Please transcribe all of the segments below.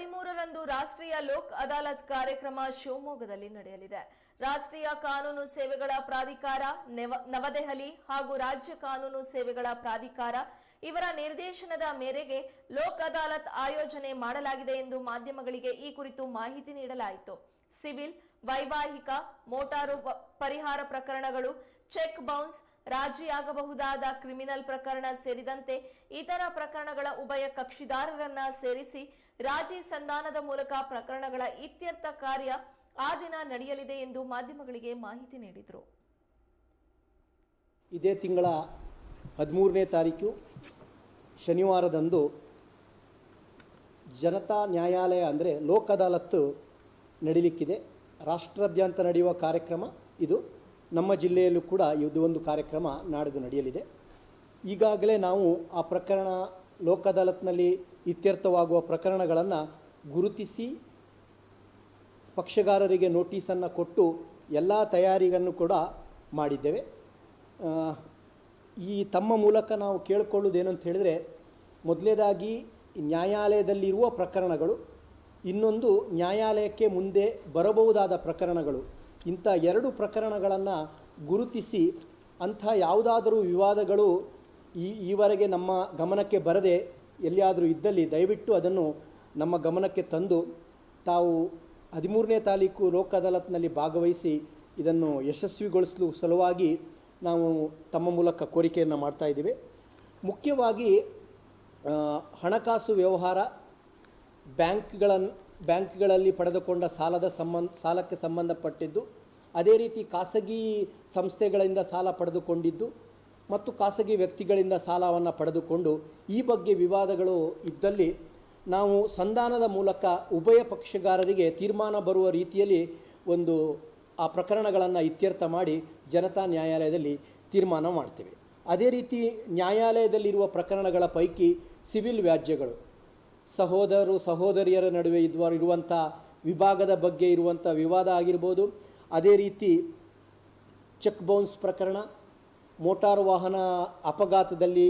13ರಂದು ರಾಷ್ಟ್ರೀಯ ಲೋಕ್ ಅದಾಲತ್ ಕಾರ್ಯಕ್ರಮ ಶಿವಮೊಗ್ಗದಲ್ಲಿ ನಡೆಯಲಿದೆ. ರಾಷ್ಟ್ರೀಯ ಕಾನೂನು ಸೇವೆಗಳ ಪ್ರಾಧಿಕಾರ, ನವದೆಹಲಿ ಹಾಗೂ ರಾಜ್ಯ ಕಾನೂನು ಸೇವೆಗಳ ಪ್ರಾಧಿಕಾರ ಇವರ ನಿರ್ದೇಶನದ ಮೇರೆಗೆ ಲೋಕ್ ಅದಾಲತ್ ಆಯೋಜನೆ ಮಾಡಲಾಗಿದೆ ಎಂದು ಮಾಧ್ಯಮಗಳಿಗೆ ಈ ಕುರಿತು ಮಾಹಿತಿ ನೀಡಲಾಯಿತು. ಸಿವಿಲ್, ವೈವಾಹಿಕ, ಮೋಟಾರು ಪರಿಹಾರ ಪ್ರಕರಣಗಳು, ಚೆಕ್ ಬೌನ್ಸ್, ರಾಜಿಯಾಗಬಹುದಾದ ಕ್ರಿಮಿನಲ್ ಪ್ರಕರಣ ಸೇರಿದಂತೆ ಇತರ ಪ್ರಕರಣಗಳ ಉಭಯ ಕಕ್ಷಿದಾರರನ್ನ ಸೇರಿಸಿ ರಾಜಿ ಸಂಧಾನದ ಮೂಲಕ ಪ್ರಕರಣಗಳ ಇತ್ಯರ್ಥ ಕಾರ್ಯ ಆ ದಿನ ನಡೆಯಲಿದೆ ಎಂದು ಮಾಧ್ಯಮಗಳಿಗೆ ಮಾಹಿತಿ ನೀಡಿದರು. ಇದೇ ತಿಂಗಳ 13ನೇ ತಾರೀಕು ಶನಿವಾರದಂದು ಜನತಾ ನ್ಯಾಯಾಲಯ ಅಂದರೆ ಲೋಕ್ ಅದಾಲತ್ ನಡೀಲಿಕ್ಕಿದೆ. ರಾಷ್ಟ್ರಾದ್ಯಂತ ನಡೆಯುವ ಕಾರ್ಯಕ್ರಮ ಇದು. ನಮ್ಮ ಜಿಲ್ಲೆಯಲ್ಲೂ ಕೂಡ ಇದು ಒಂದು ಕಾರ್ಯಕ್ರಮ ನಾಡಿದ್ದು ನಡೆಯಲಿದೆ. ಈಗಾಗಲೇ ನಾವು ಆ ಪ್ರಕರಣ ಲೋಕ್ ಅದಾಲತ್ನಲ್ಲಿ ಇತ್ಯರ್ಥವಾಗುವ ಪ್ರಕರಣಗಳನ್ನು ಗುರುತಿಸಿ ಪಕ್ಷಗಾರರಿಗೆ ನೋಟಿಸನ್ನು ಕೊಟ್ಟು ಎಲ್ಲ ತಯಾರಿಯನ್ನು ಕೂಡ ಮಾಡಿದ್ದೇವೆ. ಈ ತಮ್ಮ ಮೂಲಕ ನಾವು ಕೇಳಿಕೊಳ್ಳುವುದೇನಂತ ಹೇಳಿದರೆ, ಮೊದಲನೇದಾಗಿ ನ್ಯಾಯಾಲಯದಲ್ಲಿರುವ ಪ್ರಕರಣಗಳು, ಇನ್ನೊಂದು ನ್ಯಾಯಾಲಯಕ್ಕೆ ಮುಂದೆ ಬರಬಹುದಾದ ಪ್ರಕರಣಗಳು, ಇಂಥ ಎರಡು ಪ್ರಕರಣಗಳನ್ನು ಗುರುತಿಸಿ ಅಂಥ ಯಾವುದಾದರೂ ವಿವಾದಗಳು ಈವರೆಗೆ ನಮ್ಮ ಗಮನಕ್ಕೆ ಬರದೆ ಎಲ್ಲಿಯಾದರೂ ಇದ್ದಲ್ಲಿ ದಯವಿಟ್ಟು ಅದನ್ನು ನಮ್ಮ ಗಮನಕ್ಕೆ ತಂದು ತಾವು 13ನೇ ತಾರೀಕು ಲೋಕ್ ಅದಾಲತ್ನಲ್ಲಿ ಭಾಗವಹಿಸಿ ಇದನ್ನು ಯಶಸ್ವಿಗೊಳಿಸಲು ಸಲುವಾಗಿ ನಾವು ತಮ್ಮ ಮೂಲಕ ಕೋರಿಕೆಯನ್ನು ಮಾಡ್ತಾಯಿದ್ದೀವಿ. ಮುಖ್ಯವಾಗಿ ಹಣಕಾಸು ವ್ಯವಹಾರ, ಬ್ಯಾಂಕ್ಗಳಲ್ಲಿ ಪಡೆದುಕೊಂಡ ಸಾಲಕ್ಕೆ ಸಂಬಂಧಪಟ್ಟಿದ್ದು, ಅದೇ ರೀತಿ ಖಾಸಗಿ ಸಂಸ್ಥೆಗಳಿಂದ ಸಾಲ ಪಡೆದುಕೊಂಡಿದ್ದು ಮತ್ತು ಖಾಸಗಿ ವ್ಯಕ್ತಿಗಳಿಂದ ಸಾಲವನ್ನು ಪಡೆದುಕೊಂಡು ಈ ಬಗ್ಗೆ ವಿವಾದಗಳು ಇದ್ದಲ್ಲಿ ನಾವು ಸಂಧಾನದ ಮೂಲಕ ಉಭಯ ಪಕ್ಷಗಾರರಿಗೆ ತೀರ್ಮಾನ ಬರುವ ರೀತಿಯಲ್ಲಿ ಆ ಪ್ರಕರಣಗಳನ್ನು ಇತ್ಯರ್ಥ ಮಾಡಿ ಜನತಾ ನ್ಯಾಯಾಲಯದಲ್ಲಿ ತೀರ್ಮಾನ ಮಾಡ್ತೇವೆ. ಅದೇ ರೀತಿ ನ್ಯಾಯಾಲಯದಲ್ಲಿರುವ ಪ್ರಕರಣಗಳ ಪೈಕಿ ಸಿವಿಲ್ ವ್ಯಾಜ್ಯಗಳು, ಸಹೋದರಿಯರ ನಡುವೆ ಇರುವಂಥ ವಿಭಾಗದ ಬಗ್ಗೆ ಇರುವಂಥ ವಿವಾದ ಆಗಿರ್ಬೋದು, ಅದೇ ರೀತಿ ಚೆಕ್ ಬೌನ್ಸ್ ಪ್ರಕರಣ, ಮೋಟಾರು ವಾಹನ ಅಪಘಾತದಲ್ಲಿ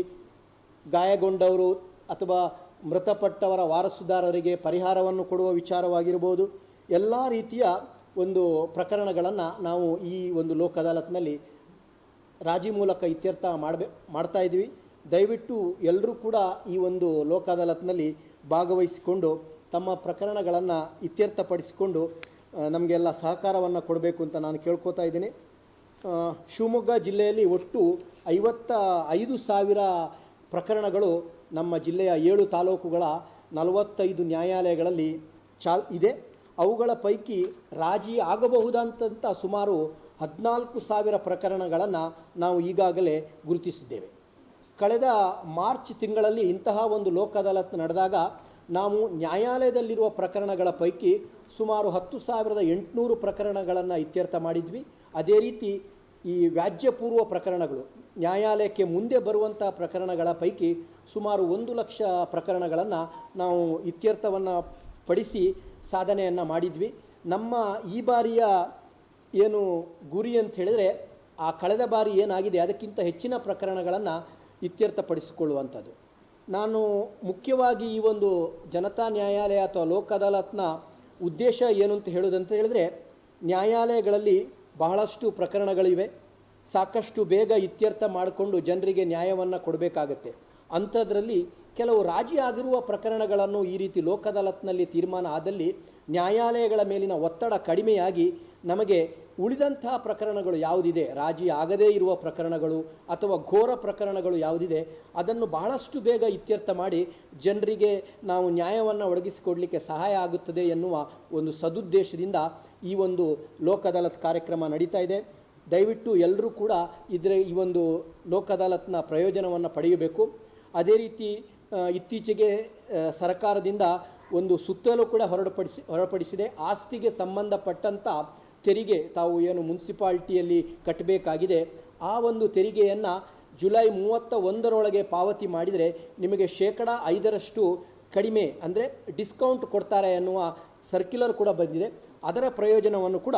ಗಾಯಗೊಂಡವರು ಅಥವಾ ಮೃತಪಟ್ಟವರ ವಾರಸುದಾರರಿಗೆ ಪರಿಹಾರವನ್ನು ಕೊಡುವ ವಿಚಾರವಾಗಿರ್ಬೋದು, ಎಲ್ಲ ರೀತಿಯ ಪ್ರಕರಣಗಳನ್ನು ನಾವು ಈ ಲೋಕ್ ಅದಾಲತ್ನಲ್ಲಿ ರಾಜಿ ಮೂಲಕ ಇತ್ಯರ್ಥ ಮಾಡ್ತಾಯಿದ್ವಿ. ದಯವಿಟ್ಟು ಎಲ್ಲರೂ ಕೂಡ ಈ ಲೋಕ್ ಅದಾಲತ್ನಲ್ಲಿ ಭಾಗವಹಿಸಿಕೊಂಡು ತಮ್ಮ ಪ್ರಕರಣಗಳನ್ನು ಇತ್ಯರ್ಥಪಡಿಸಿಕೊಂಡು ನಮಗೆಲ್ಲ ಸಹಕಾರವನ್ನು ಕೊಡಬೇಕು ಅಂತ ನಾನು ಕೇಳ್ಕೊತಾ ಇದ್ದೀನಿ. ಶಿವಮೊಗ್ಗ ಜಿಲ್ಲೆಯಲ್ಲಿ ಒಟ್ಟು 55,000 ಪ್ರಕರಣಗಳು ನಮ್ಮ ಜಿಲ್ಲೆಯ 7 ತಾಲೂಕುಗಳ 45 ನ್ಯಾಯಾಲಯಗಳಲ್ಲಿ ಇದೆ. ಅವುಗಳ ಪೈಕಿ ರಾಜಿ ಆಗಬಹುದಂತ ಸುಮಾರು 14,000 ಪ್ರಕರಣಗಳನ್ನು ನಾವು ಈಗಾಗಲೇ ಗುರುತಿಸಿದ್ದೇವೆ. ಕಳೆದ ಮಾರ್ಚ್ ತಿಂಗಳಲ್ಲಿ ಇಂತಹ ಲೋಕ್ ಅದಾಲತ್ ನಡೆದಾಗ ನಾವು ನ್ಯಾಯಾಲಯದಲ್ಲಿರುವ ಪ್ರಕರಣಗಳ ಪೈಕಿ ಸುಮಾರು 10,800 ಪ್ರಕರಣಗಳನ್ನು ಇತ್ಯರ್ಥ ಮಾಡಿದ್ವಿ. ಅದೇ ರೀತಿ ಈ ವ್ಯಾಜ್ಯಪೂರ್ವ ಪ್ರಕರಣಗಳು, ನ್ಯಾಯಾಲಯಕ್ಕೆ ಮುಂದೆ ಬರುವಂಥ ಪ್ರಕರಣಗಳ ಪೈಕಿ ಸುಮಾರು 1,00,000 ಪ್ರಕರಣಗಳನ್ನು ನಾವು ಇತ್ಯರ್ಥವನ್ನು ಪಡಿಸಿ ಸಾಧನೆಯನ್ನು ಮಾಡಿದ್ವಿ. ನಮ್ಮ ಈ ಬಾರಿಯ ಗುರಿ ಅಂತ ಹೇಳಿದರೆ, ಆ ಕಳೆದ ಬಾರಿ ಏನಾಗಿದೆ ಅದಕ್ಕಿಂತ ಹೆಚ್ಚಿನ ಪ್ರಕರಣಗಳನ್ನು ಇತ್ಯರ್ಥಪಡಿಸಿಕೊಳ್ಳುವಂಥದ್ದು. ನಾನು ಮುಖ್ಯವಾಗಿ ಈ ಜನತಾ ನ್ಯಾಯಾಲಯ ಅಥವಾ ಲೋಕ್ ಅದಾಲತ್ನ ಉದ್ದೇಶ ಏನು ಅಂತ ಹೇಳೋದಂತ ಹೇಳಿದರೆ, ನ್ಯಾಯಾಲಯಗಳಲ್ಲಿ ಬಹಳಷ್ಟು ಪ್ರಕರಣಗಳಿವೆ, ಸಾಕಷ್ಟು ಬೇಗ ಇತ್ಯರ್ಥ ಮಾಡಿಕೊಂಡು ಜನರಿಗೆ ನ್ಯಾಯವನ್ನು ಕೊಡಬೇಕಾಗತ್ತೆ. ಅಂಥದ್ರಲ್ಲಿ ಕೆಲವು ರಾಜಿ ಆಗಿರುವ ಪ್ರಕರಣಗಳನ್ನು ಈ ರೀತಿ ಲೋಕ್ ಅದಾಲತ್ನಲ್ಲಿ ತೀರ್ಮಾನ ಆದಲ್ಲಿ ನ್ಯಾಯಾಲಯಗಳ ಮೇಲಿನ ಒತ್ತಡ ಕಡಿಮೆಯಾಗಿ ನಮಗೆ ಉಳಿದಂಥ ಪ್ರಕರಣಗಳು ಯಾವುದಿದೆ, ರಾಜಿ ಆಗದೇ ಇರುವ ಪ್ರಕರಣಗಳು ಅಥವಾ ಘೋರ ಪ್ರಕರಣಗಳು ಯಾವುದಿದೆ ಅದನ್ನು ಬಹಳಷ್ಟು ಬೇಗ ಇತ್ಯರ್ಥ ಮಾಡಿ ಜನರಿಗೆ ನಾವು ನ್ಯಾಯವನ್ನು ಒದಗಿಸಿಕೊಡಲಿಕ್ಕೆ ಸಹಾಯ ಆಗುತ್ತದೆ ಎನ್ನುವ ಸದುದ್ದೇಶದಿಂದ ಈ ಲೋಕ್ ಅದಾಲತ್ ಕಾರ್ಯಕ್ರಮ ನಡೀತಾ ಇದೆ. ದಯವಿಟ್ಟು ಎಲ್ಲರೂ ಕೂಡ ಈ ಲೋಕ್ ಅದಾಲತ್ನ ಪ್ರಯೋಜನವನ್ನು ಪಡೆಯಬೇಕು. ಅದೇ ರೀತಿ ಇತ್ತೀಚೆಗೆ ಸರ್ಕಾರದಿಂದ ಸುತ್ತಲೂ ಕೂಡ ಹೊರಪಡಿಸಿದೆ. ಆಸ್ತಿಗೆ ಸಂಬಂಧಪಟ್ಟಂಥ ತೆರಿಗೆ ತಾವು ಮುನ್ಸಿಪಾಲ್ಟಿಯಲ್ಲಿ ಕಟ್ಟಬೇಕಾಗಿದೆ, ಆ ತೆರಿಗೆಯನ್ನು ಜುಲೈ 31ರೊಳಗೆ ಪಾವತಿ ಮಾಡಿದರೆ ನಿಮಗೆ 5% ಕಡಿಮೆ ಅಂದರೆ ಡಿಸ್ಕೌಂಟ್ ಕೊಡ್ತಾರೆ ಎನ್ನುವ ಸರ್ಕ್ಯುಲರ್ ಕೂಡ ಬಂದಿದೆ. ಅದರ ಪ್ರಯೋಜನವನ್ನು ಕೂಡ